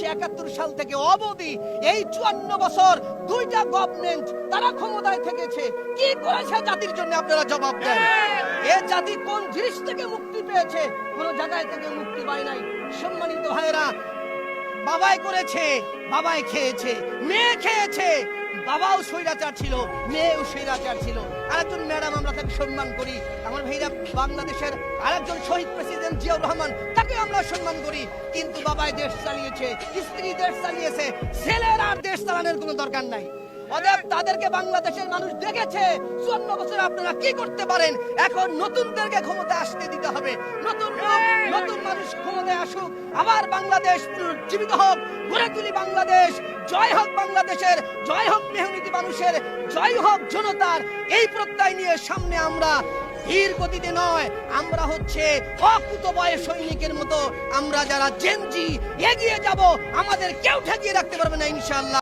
1971 সাল থেকে অবধি এই 54 বছর দুইটা গভর্নমেন্ট তারা ক্ষমতায় থেকেছে, কি করেছে জাতির জন্য আপনারা জবাব দেন। এই জাতি কোন জিনিস থেকে মুক্তি পেয়েছে? কোন জায়গায় থেকে মুক্তি পায় নাই। সম্মানিত ভাইরা, বাবাই করেছে, বাবাই খেয়েছে, মেয়ে খেয়েছে, বাবাও স্বৈরাচার ছিল, মেয়েও স্বৈরাচার ছিল। আরেকজন ম্যাডাম আমরা তাকে সম্মান করি, আমার ভাইরা বাংলাদেশের আরেকজন শহীদ প্রেসিডেন্ট জিয়াউর রহমান, তাকে আমরা সম্মান করি। কিন্তু বাবাই দেশ চালিয়েছে, স্ত্রী দেশ চালিয়েছে, ছেলের আর দেশ চালানোর কোনো দরকার নাই। অতএব তাদেরকে বাংলাদেশের মানুষ দেখেছে 54 বছর আপনারা কি করতে পারেন। এখন নতুনদেরকে ক্ষমতায় আসতে দিতে হবে, নতুন মানুষ ক্ষমতায় আসুক, আবার বাংলাদেশ পুনর্জীবিত হোক, গড়ে তুলি বাংলাদেশ। জয় হোক বাংলাদেশের, জয় হোক মেহনতি মানুষের, জয় হোক জনতার। এই প্রত্যয় নিয়ে সামনে আমরা ধীর গতিতে নয়, আমরা হচ্ছে অকুতোভয় সৈনিকের মতো আমরা যারা জেনজি এগিয়ে যাব, আমাদের কেউ ঠেকিয়ে রাখতে পারবে না ইনশাআল্লাহ।